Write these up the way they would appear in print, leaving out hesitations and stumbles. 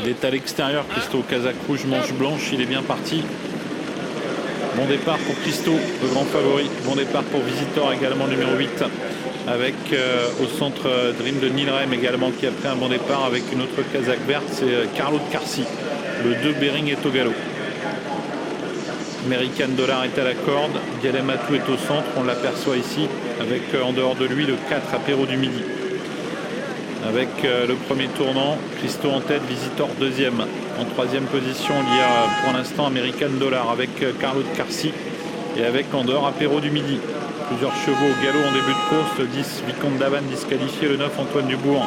Il est à l'extérieur, Christo, Kazakh rouge, manche blanche, il est bien parti. Bon départ pour Christo, le grand favori. Bon départ pour Visitor, également numéro 8. Avec au centre Dream de Nilrem également qui a pris un bon départ avec une autre Kazakh verte, c'est Carlo Carsi. Le 2 Bering est au galop. American Dollar est à la corde, Galematu est au centre, on l'aperçoit ici, avec en dehors de lui le 4 Apéro du Midi. Avec le premier tournant, Christo en tête, Visitor deuxième. En troisième position, il y a pour l'instant American Dollar avec Carlo Carsi et avec en dehors Apéro du Midi. Plusieurs chevaux au galop en début de course, le 10 Vicomte d'Havanne disqualifié, le 9 Antoine Dubourg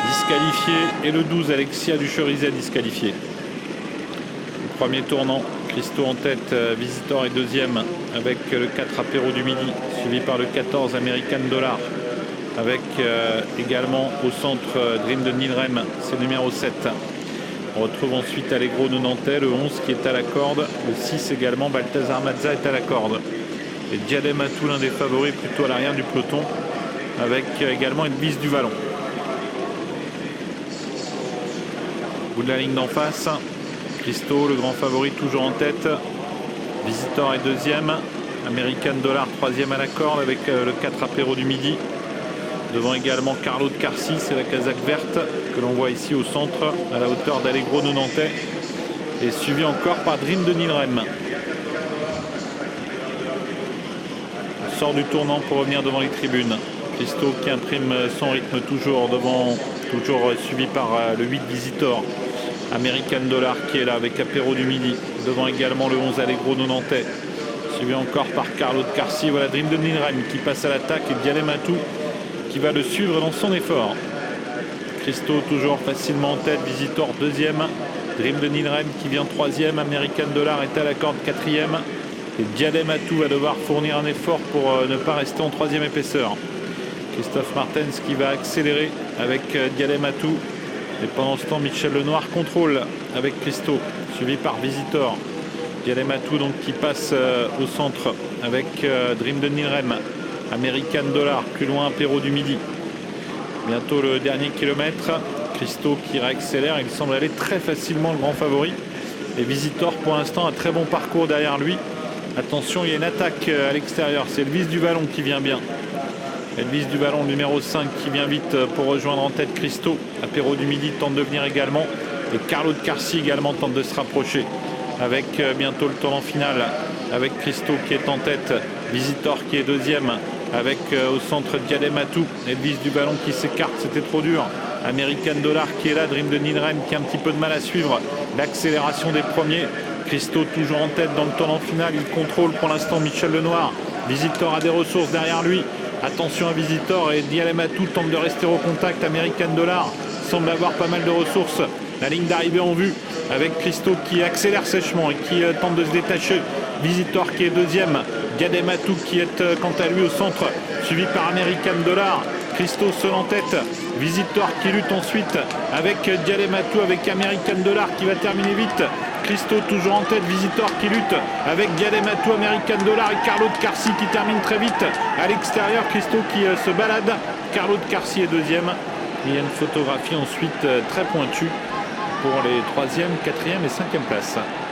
disqualifié et le 12 Alexia Ducherizet disqualifié. Le premier tournant, Christo en tête, Visitor est deuxième avec le 4 Apéro du Midi, suivi par le 14 American Dollar. Avec également au centre Dream de Nilrem, c'est numéro 7. On retrouve ensuite Allegro de Nantais, le 11 qui est à la corde, le 6 également, Balthazar Mazza est à la corde. Et Diadematou, l'un des favoris, plutôt à l'arrière du peloton, avec également Edwige du Vallon. Bout de la ligne d'en face, Christo, le grand favori, toujours en tête. Visitor est deuxième, American Dollar troisième à la corde avec le 4 Apéro du Midi. Devant également Carlo de Carsi, c'est la Kazakh verte que l'on voit ici au centre, à la hauteur d'Allegro de Nantais. Et suivi encore par Dream de Nilrem. On sort du tournant pour revenir devant les tribunes. Christo qui imprime son rythme toujours devant, toujours suivi par le 8 Visitor. American Dollar qui est là avec Apéro du Midi. Devant également le 11 Allegro de Nantais. Suivi encore par Carlo de Carsi. Voilà Dream de Nilrem qui passe à l'attaque et Diadematou qui va le suivre dans son effort. Christo toujours facilement en tête, Visitor deuxième, Dream de Nilrem qui vient troisième, American Dollar est à la corde quatrième et Diadematou va devoir fournir un effort pour ne pas rester en troisième épaisseur. Christophe Martens qui va accélérer avec Diadematou et pendant ce temps Michel Lenoir contrôle avec Christo, suivi par Visitor. Diadematou donc qui passe au centre avec Dream de Nilrem. American Dollar, plus loin Apéro du Midi. Bientôt le dernier kilomètre. Christo qui réaccélère, il semble aller très facilement le grand favori. Et Visitor pour l'instant un très bon parcours derrière lui. Attention, il y a une attaque à l'extérieur, c'est Elvis du Vallon qui vient bien. Elvis du Vallon numéro 5 qui vient vite pour rejoindre en tête Christo. Apéro du Midi tente de venir également. Et Carlo de Carsi également tente de se rapprocher. Avec bientôt le tournant final. Avec Christo qui est en tête. Visitor qui est deuxième. Avec au centre Diadematou, Elvis du Vallon qui s'écarte, c'était trop dur. American Dollar qui est là, Dream de Nilrem qui a un petit peu de mal à suivre l'accélération des premiers. Christo toujours en tête dans le tournant final, il contrôle pour l'instant Michel Lenoir. Visitor a des ressources derrière lui. Attention à Visitor et Diadematou tente de rester au contact. American Dollar semble avoir pas mal de ressources. La ligne d'arrivée en vue avec Christo qui accélère sèchement et qui tente de se détacher. Visitor qui est deuxième. Diadematou qui est quant à lui au centre, suivi par American Dollar. Christo seul en tête. Visitor qui lutte ensuite avec Diadematou, avec American Dollar qui va terminer vite. Christo toujours en tête, Visitor qui lutte avec Diadematou, American Dollar et Carlo de Carsi qui termine très vite. À l'extérieur, Christo qui se balade. Carlo de Carsi est deuxième. Il y a une photographie ensuite très pointue pour les 3e, 4e et 5e places.